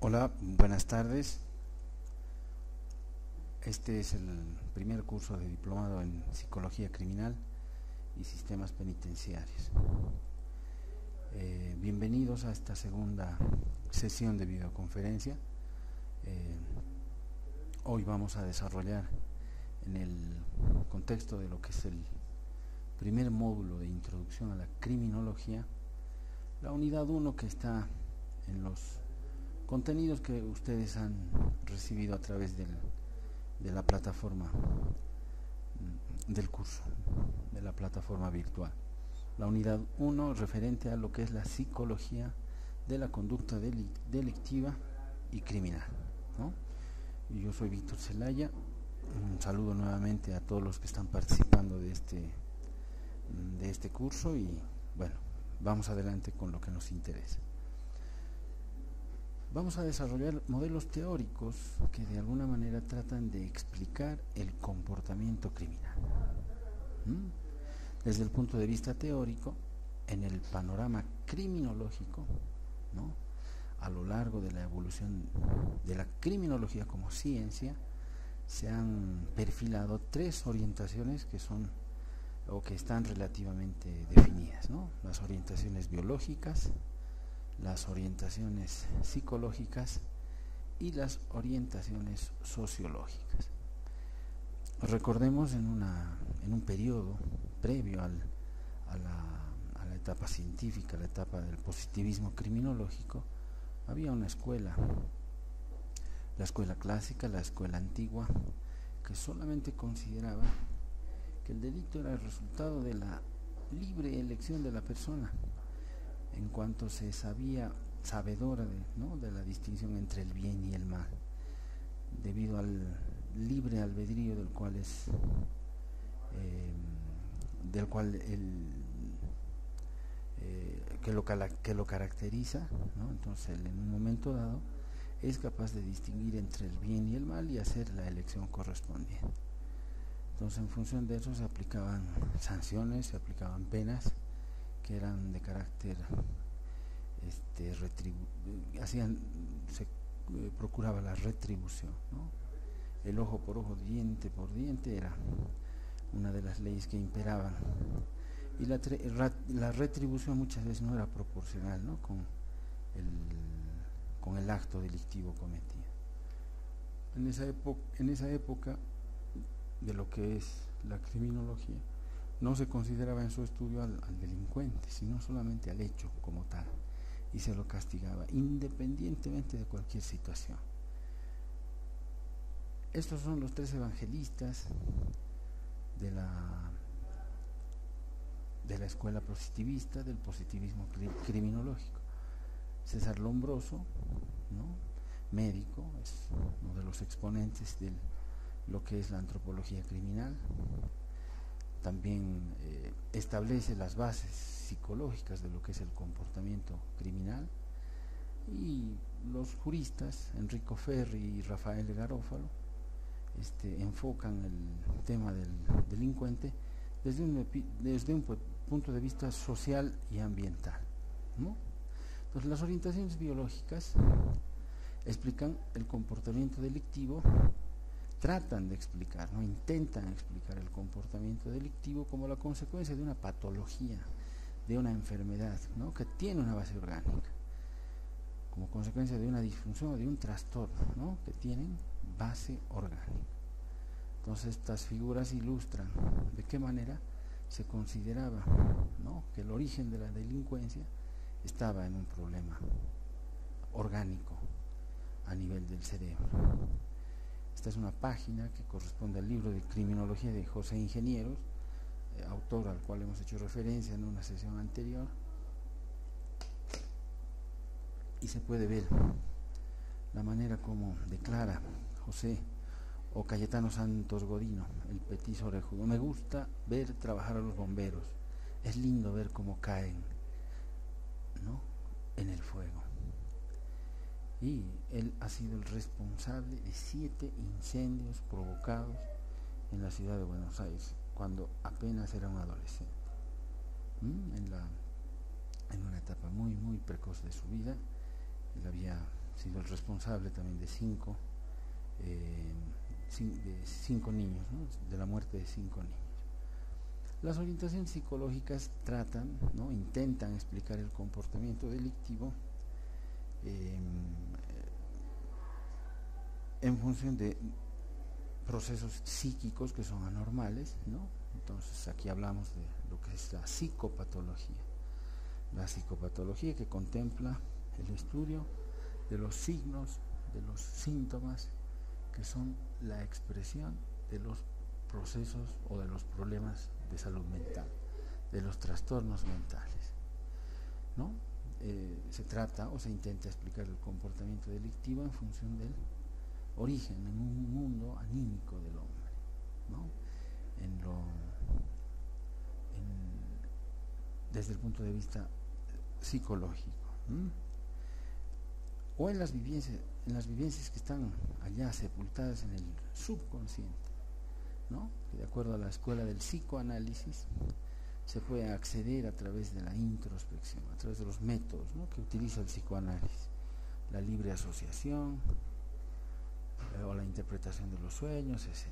Hola, buenas tardes. Este es el primer curso de diplomado en Psicología Criminal y Sistemas Penitenciarios. Bienvenidos a esta segunda sesión de videoconferencia. Hoy vamos a desarrollar en el contexto de lo que es el primer módulo de introducción a la criminología, la unidad 1 que está en los contenidos que ustedes han recibido a través de la plataforma del curso, de la plataforma virtual. La unidad 1 referente a lo que es la psicología de la conducta delictiva y criminal, ¿no? Y yo soy Víctor Zelaya. Un saludo nuevamente a todos los que están participando de este curso y bueno, vamos adelante con lo que nos interesa. Vamos a desarrollar modelos teóricos que de alguna manera tratan de explicar el comportamiento criminal. Desde el punto de vista teórico, en el panorama criminológico, ¿no?, a lo largo de la evolución de la criminología como ciencia, se han perfilado tres orientaciones que son o que están relativamente definidas, ¿no? Las orientaciones biológicas, las orientaciones psicológicas y las orientaciones sociológicas. Recordemos en un periodo previo a la etapa científica, la etapa del positivismo criminológico, había una escuela, la escuela clásica, la escuela antigua, que solamente consideraba que el delito era el resultado de la libre elección de la persona, en cuanto se sabedora de la distinción entre el bien y el mal, debido al libre albedrío que lo caracteriza, ¿no? Entonces él, en un momento dado, es capaz de distinguir entre el bien y el mal y hacer la elección correspondiente. Entonces, en función de eso se aplicaban sanciones, se aplicaban penas que eran de carácter se procuraba la retribución, ¿no? El ojo por ojo, diente por diente era una de las leyes que imperaban, y la retribución muchas veces no era proporcional, ¿no?, con el acto delictivo cometido. En esa época de lo que es la criminología, no se consideraba en su estudio al delincuente, sino solamente al hecho como tal, y se lo castigaba independientemente de cualquier situación. Estos son los tres evangelistas de la escuela positivista, del positivismo criminológico. César Lombroso, ¿no?, médico, es uno de los exponentes de lo que es la antropología criminal. También establece las bases psicológicas de lo que es el comportamiento criminal, y los juristas Enrico Ferri y Rafael Garófalo enfocan el tema del delincuente desde un punto de vista social y ambiental, ¿no? Entonces, las orientaciones biológicas explican el comportamiento delictivo, tratan de explicar, ¿no?, intentan explicar el comportamiento delictivo como la consecuencia de una patología, de una enfermedad, ¿no?, que tiene una base orgánica, como consecuencia de una disfunción o de un trastorno, ¿no?, que tienen base orgánica. Entonces, estas figuras ilustran de qué manera se consideraba, ¿no?, que el origen de la delincuencia estaba en un problema orgánico a nivel del cerebro. Esta es una página que corresponde al libro de criminología de José Ingenieros, autor al cual hemos hecho referencia en una sesión anterior, y se puede ver la manera como declara José o Cayetano Santos Godino, el petiso orejudo: me gusta ver trabajar a los bomberos, es lindo ver cómo caen, ¿no?, en el fuego. Y él ha sido el responsable de 7 incendios provocados en la ciudad de Buenos Aires cuando apenas era un adolescente. En una etapa muy muy precoz de su vida, él había sido el responsable también de cinco niños, ¿no? De la muerte de 5 niños. Las orientaciones psicológicas tratan, ¿no? Intentan explicar el comportamiento delictivo en función de procesos psíquicos que son anormales, ¿no? Entonces aquí hablamos de lo que es la psicopatología. La psicopatología que contempla el estudio de los signos, de los síntomas que son la expresión de los procesos o de los problemas de salud mental, de los trastornos mentales, ¿no? Se trata o se intenta explicar el comportamiento delictivo en función del origen en un mundo anímico del hombre, ¿no? Desde el punto de vista psicológico, ¿no? O en las vivencias que están allá sepultadas en el subconsciente, ¿no? Que de acuerdo a la escuela del psicoanálisis se puede acceder a través de la introspección, a través de los métodos, ¿no? Que utiliza el psicoanálisis, la libre asociación o la interpretación de los sueños, etc.,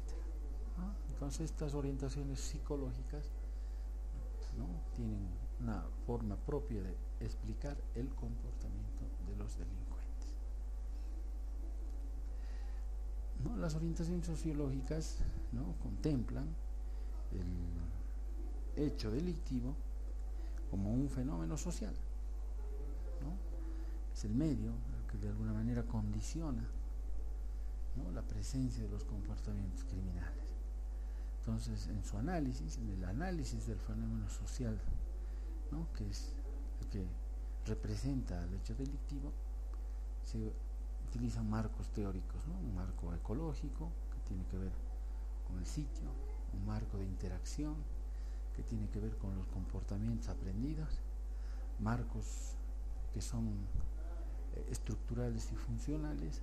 ¿no? Entonces estas orientaciones psicológicas, ¿no? Tienen una forma propia de explicar el comportamiento de los delincuentes, ¿no? Las orientaciones sociológicas, ¿no? Contemplan el hecho delictivo como un fenómeno social, ¿no? Es el medio que de alguna manera condiciona, ¿no? La presencia de los comportamientos criminales. Entonces, en su análisis, en el análisis del fenómeno social, ¿no? Que es el que representa el hecho delictivo, se utilizan marcos teóricos, ¿no? Un marco ecológico que tiene que ver con el sitio, un marco de interacción que tiene que ver con los comportamientos aprendidos, marcos que son estructurales y funcionales,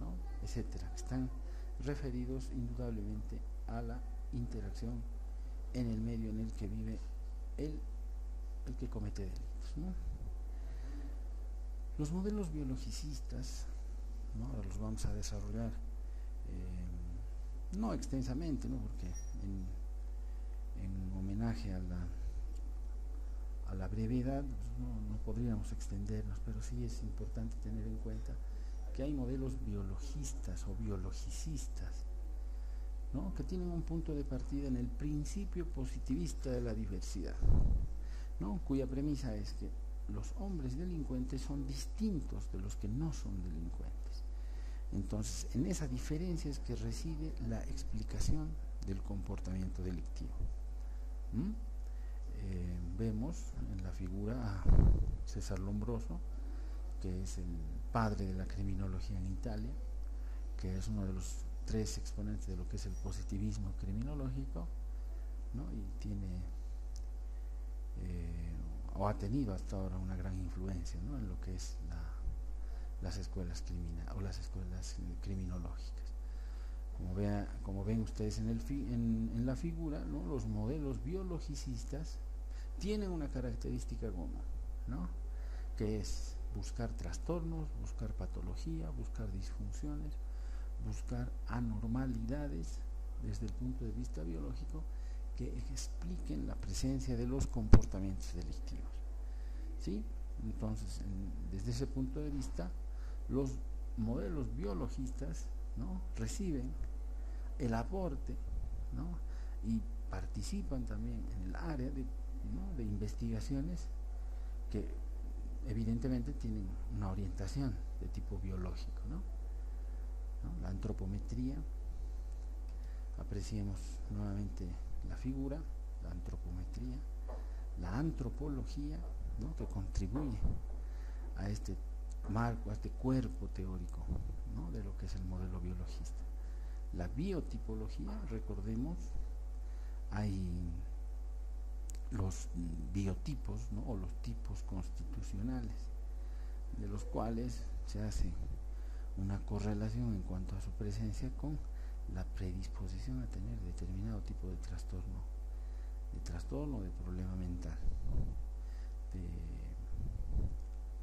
¿no? Etcétera, están referidos indudablemente a la interacción en el medio en el que vive el que comete delitos, ¿no? Los modelos biologicistas, ¿no? Ahora los vamos a desarrollar no extensamente, ¿no? Porque en homenaje a la brevedad no podríamos extendernos, pero sí es importante tener en cuenta que hay modelos biologistas o biologicistas, ¿no? Que tienen un punto de partida en el principio positivista de la diversidad, ¿no? Cuya premisa es que los hombres delincuentes son distintos de los que no son delincuentes. Entonces, en esa diferencia es que reside la explicación del comportamiento delictivo. Vemos en la figura a César Lombroso, que es el padre de la criminología en Italia, que es uno de los 3 exponentes de lo que es el positivismo criminológico, ¿no? Y tiene o ha tenido hasta ahora una gran influencia, ¿no? En lo que es las escuelas criminológicas. Como ven ustedes en la figura, ¿no? Los modelos biologicistas tienen una característica común, ¿no? Que es buscar trastornos, buscar patología, buscar disfunciones, buscar anormalidades desde el punto de vista biológico que expliquen la presencia de los comportamientos delictivos, ¿sí? Entonces, desde ese punto de vista, los modelos biologistas, ¿no? Reciben el aporte, ¿no? Y participan también en el área de investigaciones que evidentemente tienen una orientación de tipo biológico, ¿no? La antropometría, apreciemos nuevamente la figura, la antropometría, la antropología, ¿no? Que contribuye a este marco, a este cuerpo teórico, ¿no? De lo que es el modelo biologista. La biotipología, recordemos, hay los biotipos, ¿no? O los tipos constitucionales, de los cuales se hace una correlación en cuanto a su presencia con la predisposición a tener determinado tipo de trastorno, de problema mental,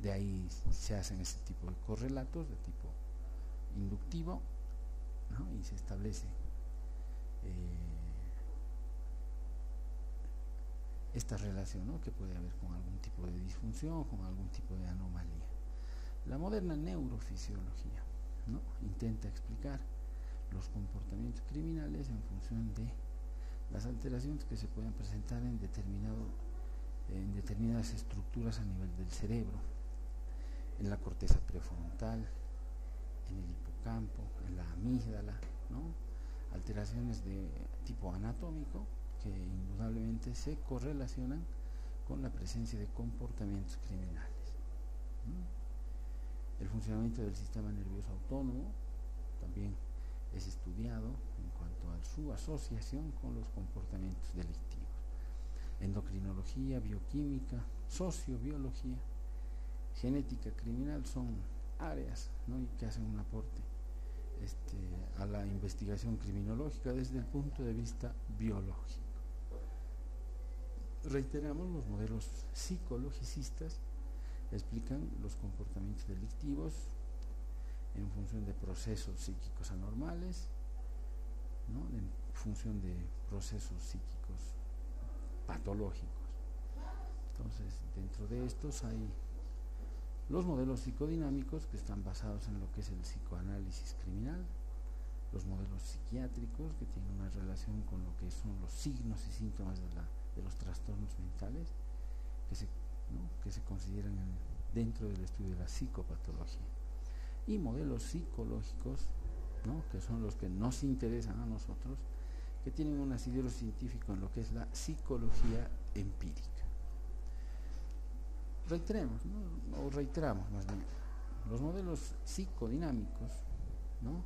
De ahí se hacen ese tipo de correlatos de tipo inductivo, ¿no? Y se establece esta relación, ¿no? Que puede haber con algún tipo de disfunción, con algún tipo de anomalía. La moderna neurofisiología, ¿no? Intenta explicar los comportamientos criminales en función de las alteraciones que se pueden presentar en determinadas estructuras a nivel del cerebro, en la corteza prefrontal, en el hipocampo, en la amígdala, ¿no? Alteraciones de tipo anatómico que indudablemente se correlacionan con la presencia de comportamientos criminales. El funcionamiento del sistema nervioso autónomo también es estudiado en cuanto a su asociación con los comportamientos delictivos. Endocrinología, bioquímica, sociobiología, genética criminal son áreas, ¿no? Y que hacen un aporte a la investigación criminológica desde el punto de vista biológico. Reiteramos, los modelos psicologicistas explican los comportamientos delictivos en función de procesos psíquicos anormales, ¿no? En función de procesos psíquicos patológicos. Entonces, dentro de estos hay los modelos psicodinámicos, que están basados en lo que es el psicoanálisis criminal, los modelos psiquiátricos, que tienen una relación con lo que son los signos y síntomas de los trastornos mentales, que se consideran dentro del estudio de la psicopatología, y modelos psicológicos, ¿no? Que son los que nos interesan a nosotros, que tienen un asidero científico en lo que es la psicología empírica. Reiteramos más bien, los modelos psicodinámicos, ¿no?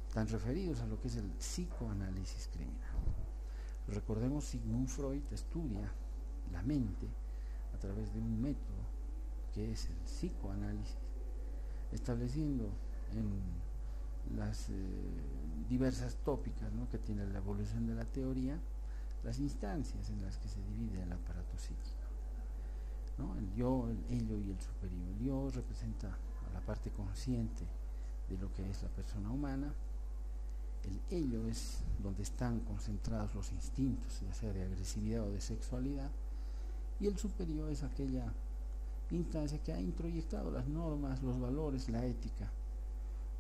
Están referidos a lo que es el psicoanálisis criminal. Recordemos, Sigmund Freud estudia la mente a través de un método que es el psicoanálisis, estableciendo en las diversas tópicas, ¿no? Que tiene la evolución de la teoría, las instancias en las que se divide el aparato psíquico, ¿no? El yo, el ello y el superior. El yo representa a la parte consciente de lo que es la persona humana. El ello es donde están concentrados los instintos, ya sea de agresividad o de sexualidad, y el superior es aquella instancia que ha introyectado las normas, los valores, la ética,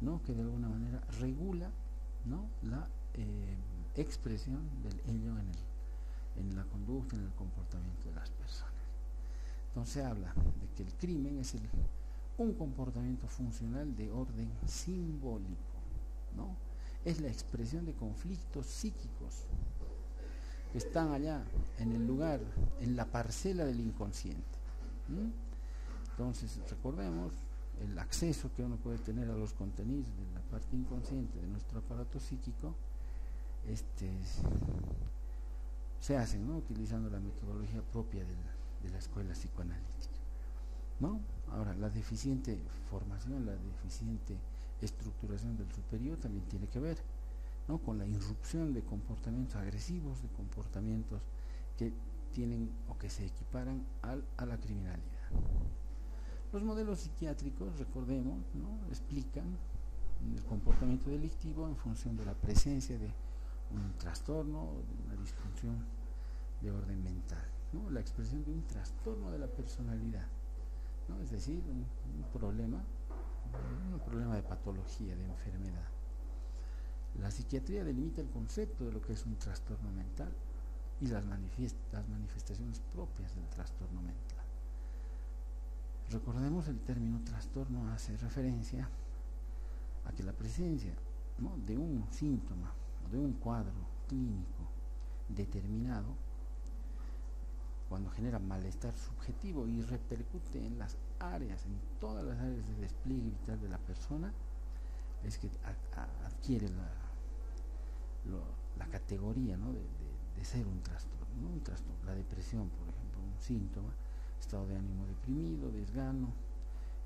¿no? Que de alguna manera regula, ¿no? La expresión del ello en la conducta, en el comportamiento de las personas. Entonces habla de que el crimen es un comportamiento funcional de orden simbólico, ¿no? Es la expresión de conflictos psíquicos que están allá, en el lugar, en la parcela del inconsciente. Entonces, recordemos, el acceso que uno puede tener a los contenidos de la parte inconsciente de nuestro aparato psíquico, se hacen, ¿no? Utilizando la metodología propia de la escuela psicoanalítica, ¿no? Ahora, la deficiente formación, la deficiente estructuración del superior también tiene que ver, ¿no? Con la irrupción de comportamientos agresivos, de comportamientos que tienen o que se equiparan a la criminalidad. Los modelos psiquiátricos, recordemos, ¿no? Explican el comportamiento delictivo en función de la presencia de un trastorno o de una disfunción de orden mental, ¿no? La expresión de un trastorno de la personalidad, ¿no? Es decir, un problema de patología, de enfermedad. La psiquiatría delimita el concepto de lo que es un trastorno mental y las manifestaciones propias del trastorno mental. Recordemos, el término trastorno hace referencia a que la presencia, ¿no? de un síntoma o de un cuadro clínico determinado, cuando genera malestar subjetivo y repercute en las áreas, en todas las áreas de despliegue vital de la persona, es que adquiere la categoría, ¿no? de ser un trastorno, ¿no? Un trastorno. La depresión, por ejemplo, un síntoma, estado de ánimo deprimido, desgano,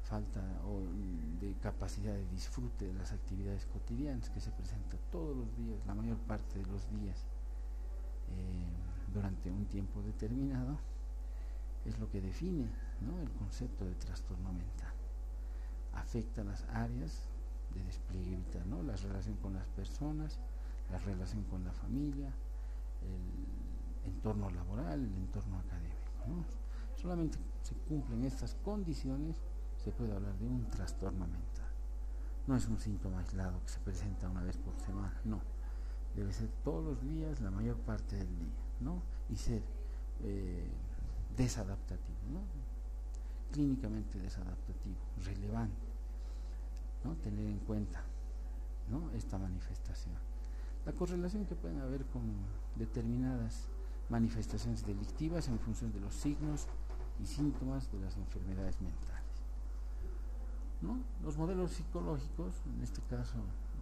falta de capacidad de disfrute de las actividades cotidianas, que se presenta todos los días, la mayor parte de los días, durante un tiempo determinado, es lo que define, ¿no? El concepto de trastorno mental afecta las áreas de despliegue vital, ¿no? La relación con las personas, la relación con la familia, el entorno laboral, el entorno académico, ¿no? Solamente se cumplen estas condiciones, se puede hablar de un trastorno mental. No es un síntoma aislado que se presenta una vez por semana, no. Debe ser todos los días, la mayor parte del día, ¿no? Y ser desadaptativo, ¿no? Clínicamente desadaptativo, relevante, ¿no? Tener en cuenta, ¿no? Esta manifestación. La correlación que pueden haber con determinadas manifestaciones delictivas en función de los signos y síntomas de las enfermedades mentales, ¿no? Los modelos psicológicos, en este caso,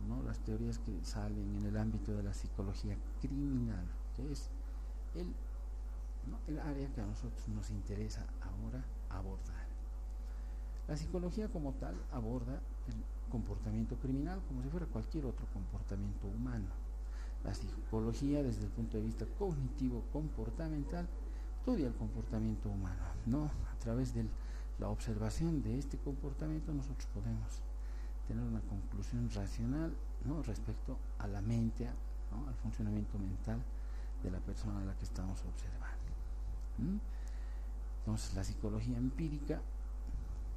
¿no? Las teorías que salen en el ámbito de la psicología criminal, que es el área que a nosotros nos interesa ahora abordar. La psicología como tal aborda el comportamiento criminal como si fuera cualquier otro comportamiento humano. La psicología, desde el punto de vista cognitivo-comportamental, estudia el comportamiento humano, ¿no? A través de la observación de este comportamiento nosotros podemos tener una conclusión racional, ¿no? Respecto a la mente, ¿no? Al funcionamiento mental de la persona a la que estamos observando. Entonces, la psicología empírica,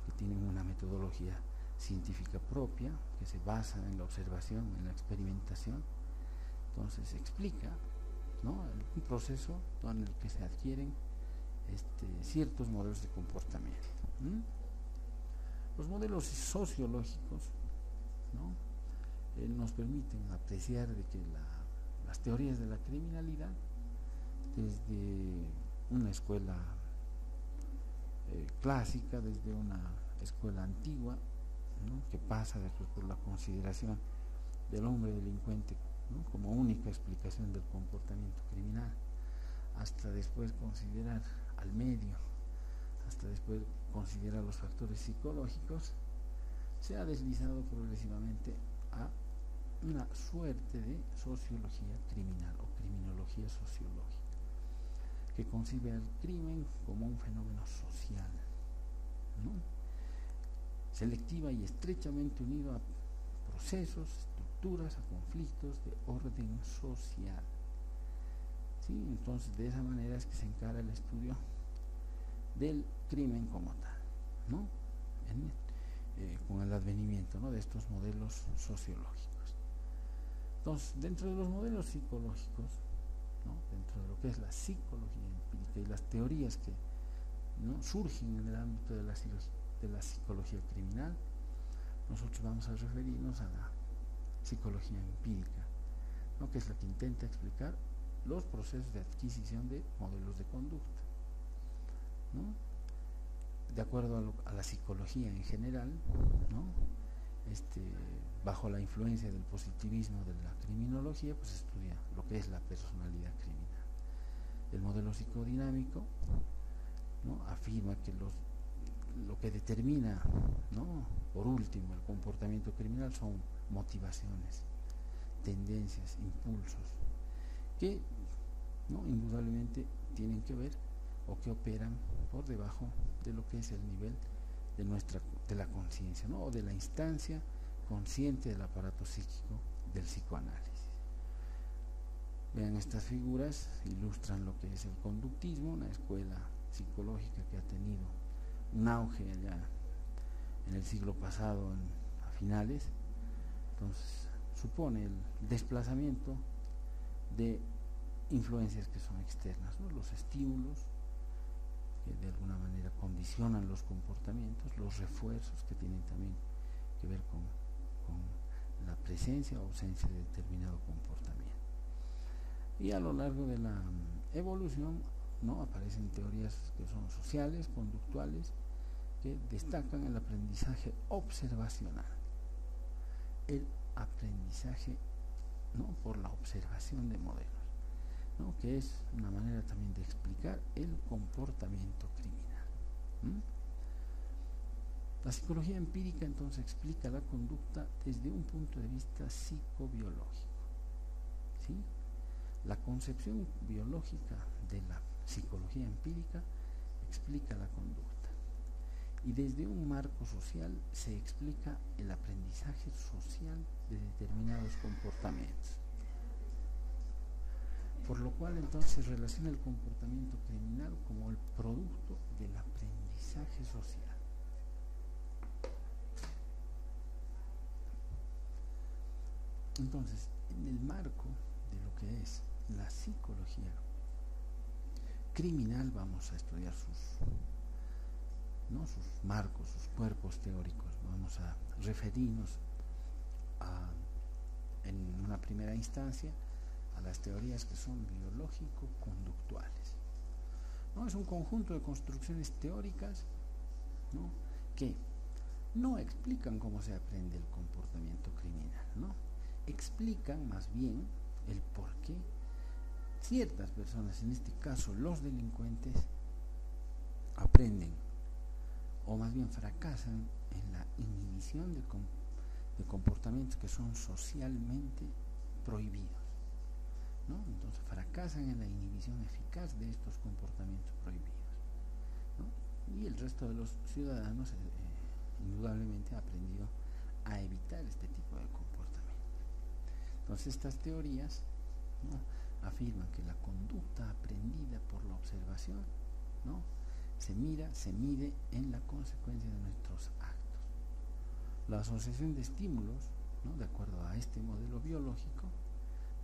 que tiene una metodología científica propia, que se basa en la observación, en la experimentación, entonces explica, ¿no? Un proceso en el que se adquieren ciertos modelos de comportamiento. Los modelos sociológicos, ¿no? Nos permiten apreciar de que las teorías de la criminalidad, desde una escuela clásica, desde una escuela antigua, ¿no? Que pasa después por la consideración del hombre delincuente, ¿no? Como única explicación del comportamiento criminal, hasta después considerar al medio, hasta después considerar los factores psicológicos, se ha deslizado progresivamente a una suerte de sociología criminal o criminología sociológica, que concibe al crimen como un fenómeno social, ¿no? Selectiva y estrechamente unido a procesos, estructuras, a conflictos de orden social. ¿Sí? Entonces, de esa manera es que se encara el estudio del crimen como tal, ¿no? Con el advenimiento, ¿no? De estos modelos sociológicos. Entonces, dentro de los modelos psicológicos, ¿no? Dentro de lo que es la psicología empírica y las teorías que, ¿no? surgen en el ámbito de la psicología criminal, nosotros vamos a referirnos a la psicología empírica, ¿no? Que es la que intenta explicar los procesos de adquisición de modelos de conducta, ¿no? De acuerdo a la psicología en general, ¿no? Bajo la influencia del positivismo de la criminología, pues estudia lo que es la personalidad criminal. El modelo psicodinámico, ¿no? Afirma que lo que determina, ¿no? Por último, el comportamiento criminal son motivaciones, tendencias, impulsos, que, ¿no? indudablemente tienen que ver o que operan por debajo de lo que es el nivel de la conciencia, ¿no? O de la instancia consciente del aparato psíquico del psicoanálisis. Vean, estas figuras ilustran lo que es el conductismo, una escuela psicológica que ha tenido un auge allá en el siglo pasado, a finales. Entonces, supone el desplazamiento de influencias que son externas, ¿no? Los estímulos que de alguna manera condicionan los comportamientos, los refuerzos que tienen también que ver con la presencia o ausencia de determinado comportamiento. Y a lo largo de la evolución, ¿no? Aparecen teorías que son sociales, conductuales, que destacan el aprendizaje observacional, el aprendizaje, ¿no? Por la observación de modelos, ¿no? Que es una manera también de explicar el comportamiento criminal. La psicología empírica entonces explica la conducta desde un punto de vista psicobiológico, ¿sí? La concepción biológica de la psicología empírica explica la conducta. Y desde un marco social se explica el aprendizaje social de determinados comportamientos. Por lo cual entonces se relaciona el comportamiento criminal como el producto del aprendizaje social. Entonces, en el marco de lo que es la psicología criminal vamos a estudiar sus marcos, sus cuerpos teóricos. Vamos a referirnos en una primera instancia a las teorías que son biológico-conductuales. ¿No? Es un conjunto de construcciones teóricas, ¿no?, que no explican cómo se aprende el comportamiento criminal, ¿no? Explican más bien el por qué ciertas personas, en este caso los delincuentes, aprenden o más bien fracasan en la inhibición de comportamientos que son socialmente prohibidos, ¿no? Entonces fracasan en la inhibición eficaz de estos comportamientos prohibidos, ¿no? Y el resto de los ciudadanos indudablemente ha aprendido a evitar este tipo de comportamiento. Entonces estas teorías, ¿no?, afirman que la conducta aprendida por la observación, ¿no?, se mide en la consecuencia de nuestros actos. La asociación de estímulos, ¿no?, de acuerdo a este modelo biológico,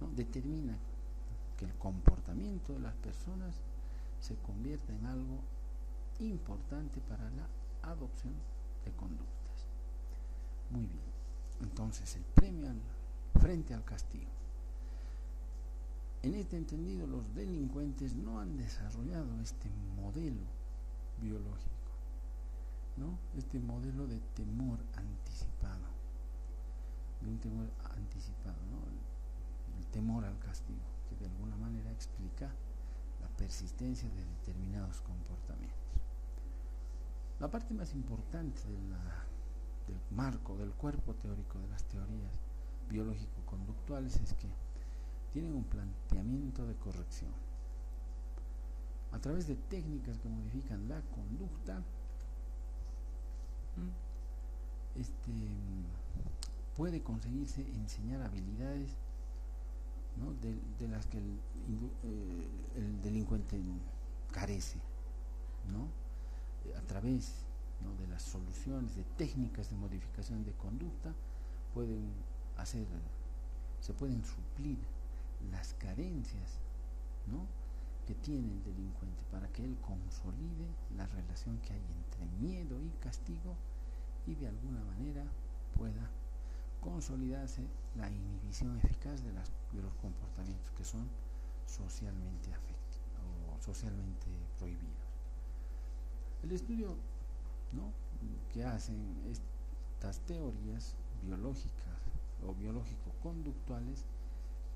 ¿no?, determina que el comportamiento de las personas se convierta en algo importante para la adopción de conductas. Muy bien, entonces el premio frente al castigo. En este entendido, los delincuentes no han desarrollado este modelo biológico, ¿no?, este modelo de temor anticipado, ¿no?, el temor al castigo, que de alguna manera explica la persistencia de determinados comportamientos. La parte más importante del marco, del cuerpo teórico de las teorías biológico-conductuales es que tienen un planteamiento de corrección. A través de técnicas que modifican la conducta, puede conseguirse enseñar habilidades, ¿no?, de las que el delincuente carece, ¿no? A través, ¿no?, de las soluciones, de técnicas de modificación de conducta, se pueden suplir las carencias, ¿no?, que tiene el delincuente para que él consolide la relación que hay entre miedo y castigo y de alguna manera pueda consolidarse la inhibición eficaz de los comportamientos que son socialmente prohibidos. El estudio, ¿no?, que hacen estas teorías biológicas o biológico-conductuales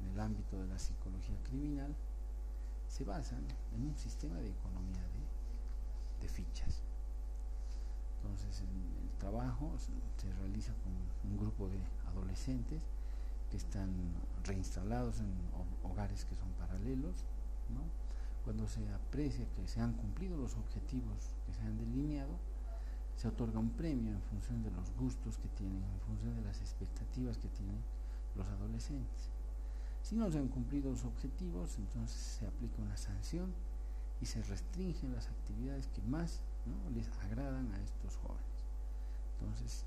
en el ámbito de la psicología criminal se basan en un sistema de economía de fichas. Entonces el trabajo se realiza con un grupo de adolescentes que están reinstalados en hogares que son paralelos, ¿no? Cuando se aprecia que se han cumplido los objetivos que se han delineado, se otorga un premio en función de los gustos que tienen, en función de las expectativas que tienen los adolescentes. Si no se han cumplido los objetivos, entonces se aplica una sanción y se restringen las actividades que más, ¿no?, les agradan a estos jóvenes. Entonces,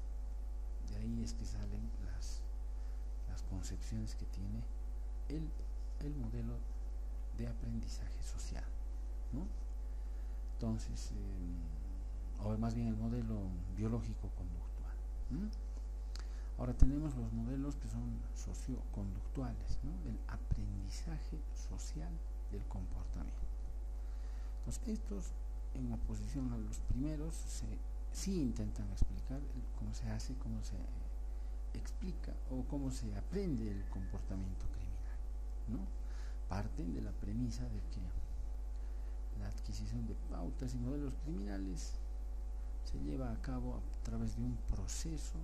de ahí es que salen las concepciones que tiene el modelo de aprendizaje social, ¿no? Entonces, o más bien el modelo biológico-conductual, ¿no? Ahora tenemos los modelos que son socioconductuales, ¿no?, el aprendizaje social del comportamiento. Entonces, estos, en oposición a los primeros, sí intentan explicar cómo se hace, cómo se explica o cómo se aprende el comportamiento criminal, ¿no? Parten de la premisa de que la adquisición de pautas y modelos criminales se lleva a cabo a través de un proceso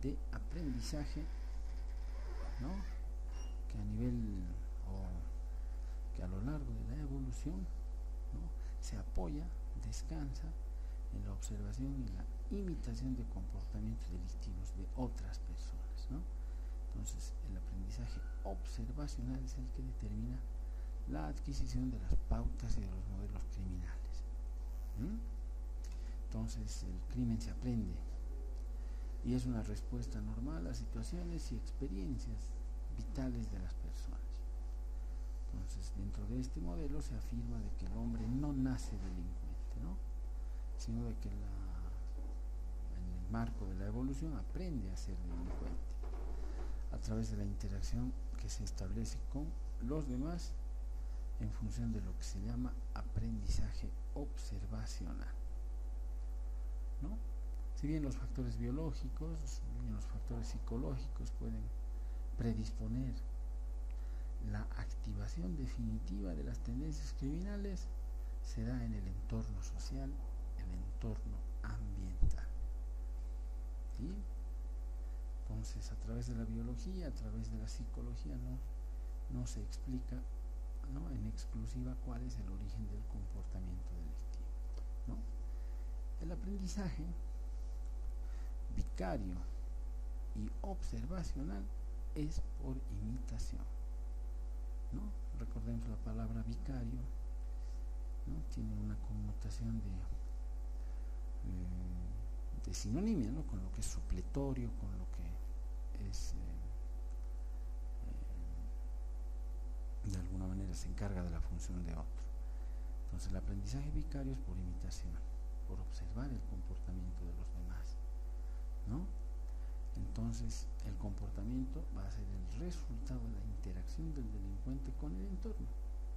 de aprendizaje, ¿no?, que a nivel o que a lo largo de la evolución, ¿no?, se apoya, descansa en la observación y la imitación de comportamientos delictivos de otras personas, ¿no? Entonces, el aprendizaje observacional es el que determina la adquisición de las pautas y de los modelos criminales. Entonces, el crimen se aprende y es una respuesta normal a situaciones y experiencias vitales de las personas. Entonces, dentro de este modelo se afirma de que el hombre no nace delincuente, ¿no? Sino de que en el marco de la evolución aprende a ser delincuente a través de la interacción que se establece con los demás en función de lo que se llama aprendizaje observacional, ¿no? Si bien los factores biológicos y los factores psicológicos pueden predisponer la activación definitiva de las tendencias criminales, se da en el entorno social, el entorno ambiental. ¿Sí? Entonces, a través de la biología, a través de la psicología, no se explica, ¿no?, en exclusiva cuál es el origen del comportamiento delictivo, ¿no? El aprendizaje vicario y observacional es por imitación, ¿no? Recordemos la palabra vicario, ¿no? Tiene una connotación de sinonimia, ¿no?, con lo que es supletorio, con lo que es de alguna manera se encarga de la función de otro. Entonces, el aprendizaje vicario es por imitación, por observar el comportamiento de los demás, ¿no? Entonces, el comportamiento va a ser el resultado de la interacción del delincuente con el entorno,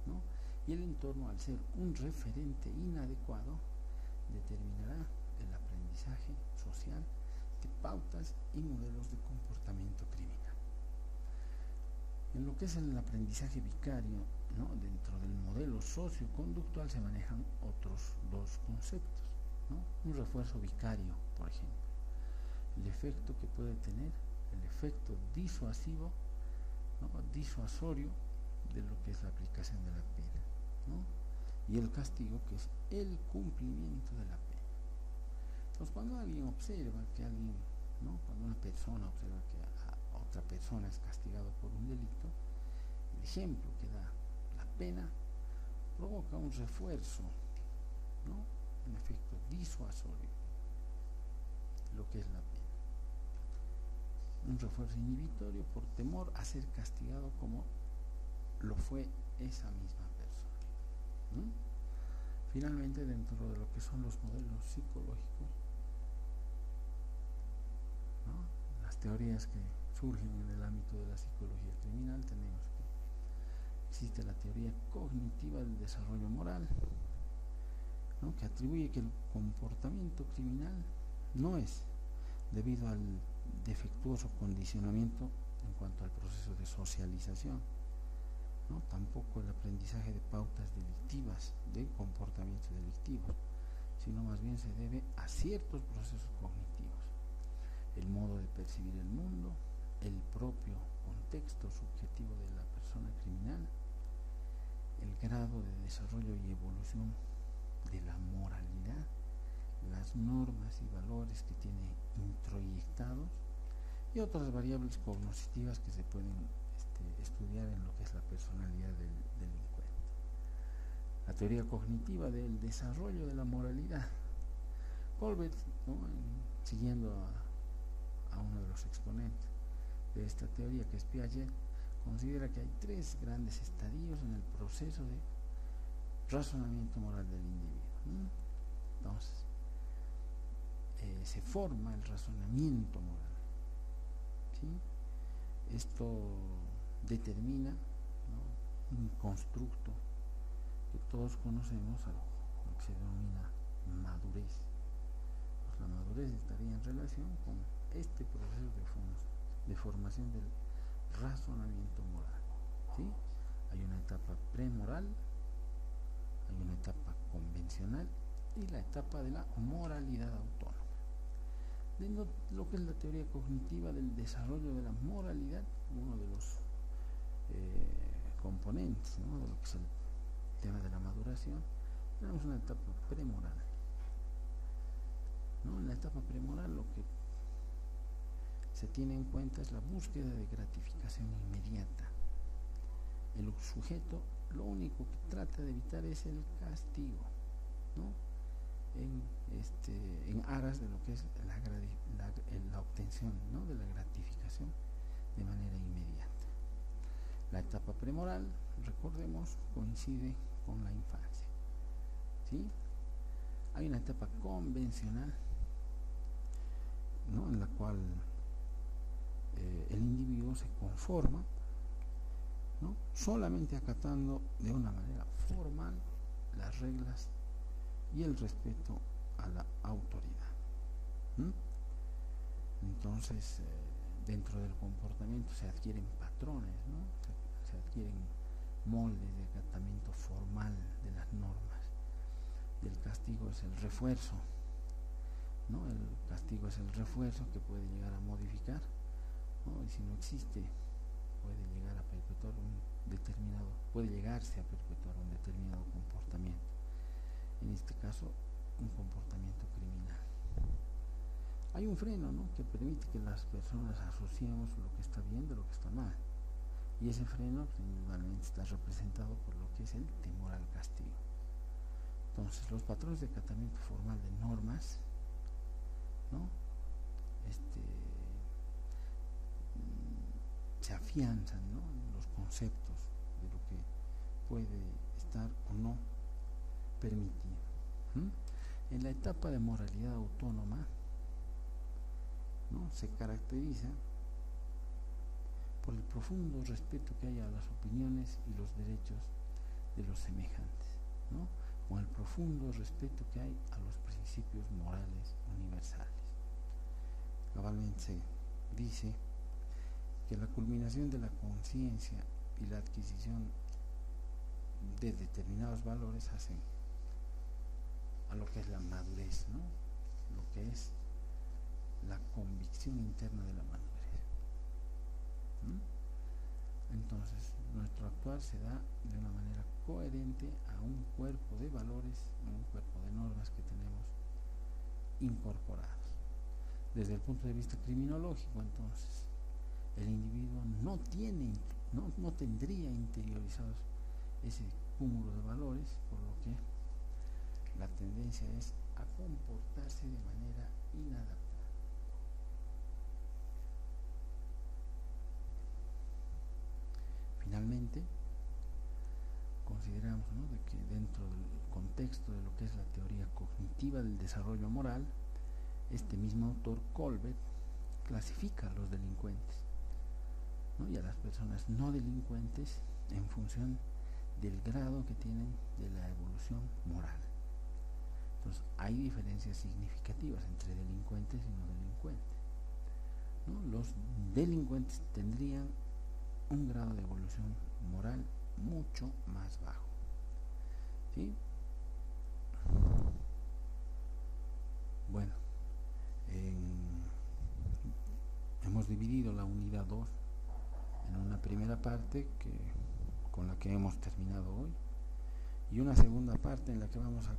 ¿no? Y el entorno, al ser un referente inadecuado, determinará el aprendizaje social de pautas y modelos de comportamiento criminal. En lo que es el aprendizaje vicario, ¿no?, dentro del modelo socioconductual se manejan otros dos conceptos, ¿no? Un refuerzo vicario, por ejemplo, el efecto que puede tener, el efecto disuasivo, ¿no?, disuasorio de lo que es la aplicación de la pena, ¿no? Y el castigo, que es el cumplimiento de la pena. Entonces, cuando alguien observa que alguien, ¿no?, cuando una persona observa que a otra persona es castigado por un delito, el ejemplo que da la pena provoca un refuerzo, ¿no?, un efecto disuasorio, lo que es la pena. Un refuerzo inhibitorio por temor a ser castigado como lo fue esa misma persona, ¿no? Finalmente, dentro de lo que son los modelos psicológicos, ¿no?, las teorías que surgen en el ámbito de la psicología criminal, tenemos que existe la teoría cognitiva del desarrollo moral, ¿no?, que atribuye que el comportamiento criminal no es debido al defectuoso condicionamiento en cuanto al proceso de socialización, ¿no?, tampoco el aprendizaje de pautas delictivas, de comportamientos delictivos, sino más bien se debe a ciertos procesos cognitivos: el modo de percibir el mundo, el propio contexto subjetivo de la persona criminal, el grado de desarrollo y evolución de la moralidad, las normas y valores que tiene introyectados y otras variables cognitivas que se pueden estudiar en lo que es la personalidad del delincuente. La teoría cognitiva del desarrollo de la moralidad. Colbert, ¿no?, siguiendo a uno de los exponentes de esta teoría, que es Piaget, considera que hay tres grandes estadios en el proceso de razonamiento moral del individuo, ¿no? Entonces, se forma el razonamiento moral, ¿sí? Esto determina, ¿no?, un constructo que todos conocemos, lo que se denomina madurez. Pues la madurez estaría en relación con este proceso de formación del razonamiento moral, ¿sí? Hay una etapa premoral, hay una etapa convencional y la etapa de la moralidad autónoma. De lo que es la teoría cognitiva del desarrollo de la moralidad, uno de los componentes, ¿no?, de lo que es el tema de la maduración, tenemos una etapa premoral. ¿no? En la etapa premoral lo que se tiene en cuenta es la búsqueda de gratificación inmediata. El sujeto lo único que trata de evitar es el castigo, ¿no? En aras de lo que es la obtención, ¿no? De la gratificación de manera inmediata. La etapa premoral, recordemos, coincide con la infancia, ¿sí? Hay una etapa convencional, ¿no? En la cual el individuo se conforma, ¿no? Solamente acatando de una manera formal las reglas y el respeto a la autoridad. Entonces, dentro del comportamiento se adquieren patrones, ¿no? Se adquieren moldes de acatamiento formal de las normas. Y el castigo es el refuerzo, ¿no? El castigo es el refuerzo que puede llegar a modificar, ¿no? Y si no existe, puede llegar a perpetuar puede llegarse a perpetuar un determinado comportamiento. En este caso, un comportamiento criminal. Hay un freno, ¿no? Que permite que las personas asociemos lo que está bien de lo que está mal. Y ese freno principalmente está representado por lo que es el temor al castigo. Entonces, los patrones de acatamiento formal de normas, ¿no? Se afianzan, ¿no? En los conceptos de lo que puede estar o no permitido. En la etapa de moralidad autónoma, ¿no? Se caracteriza por el profundo respeto que hay a las opiniones y los derechos de los semejantes, ¿no? Con el profundo respeto que hay a los principios morales universales. Cabalmente se dice que la culminación de la conciencia y la adquisición de determinados valores hacen a lo que es la madurez, ¿no? Lo que es la convicción interna de la madurez. Entonces, nuestro actuar se da de una manera coherente a un cuerpo de valores, a un cuerpo de normas que tenemos incorporados. Desde el punto de vista criminológico, entonces, el individuo no tendría interiorizados ese cúmulo de valores, por lo que la tendencia es a comportarse de manera inadaptada. Finalmente, consideramos, ¿no?, de que dentro del contexto de lo que es la teoría cognitiva del desarrollo moral, este mismo autor, Colbert, clasifica a los delincuentes, ¿no?, y a las personas no delincuentes en función del grado que tienen de la evolución moral. Entonces, hay diferencias significativas entre delincuentes y no delincuentes, ¿no? Los delincuentes tendrían un grado de evolución moral mucho más bajo, ¿sí? Bueno, hemos dividido la unidad 2 en una primera parte con la que hemos terminado hoy, y una segunda parte en la que vamos a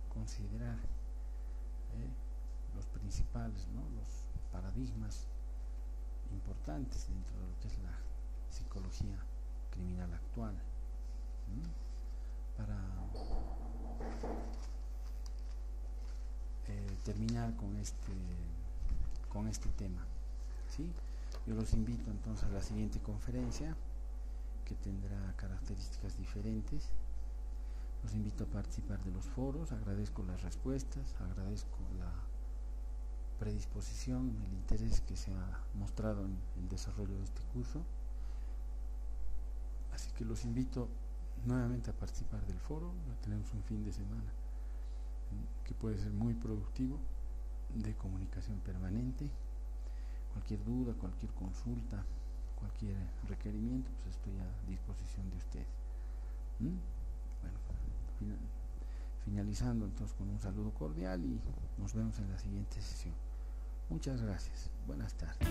considerar los principales, ¿no?, los paradigmas importantes dentro de lo que es la psicología criminal actual, para terminar con este tema, ¿sí? Yo los invito entonces a la siguiente conferencia, que tendrá características diferentes. Los invito a participar de los foros. Agradezco las respuestas, agradezco la predisposición, el interés que se ha mostrado en el desarrollo de este curso. Así que los invito nuevamente a participar del foro. Tenemos un fin de semana que puede ser muy productivo, de comunicación permanente. Cualquier duda, cualquier consulta, cualquier requerimiento, pues estoy a disposición de ustedes. Bueno, finalizando entonces con un saludo cordial y nos vemos en la siguiente sesión. Muchas gracias. Buenas tardes.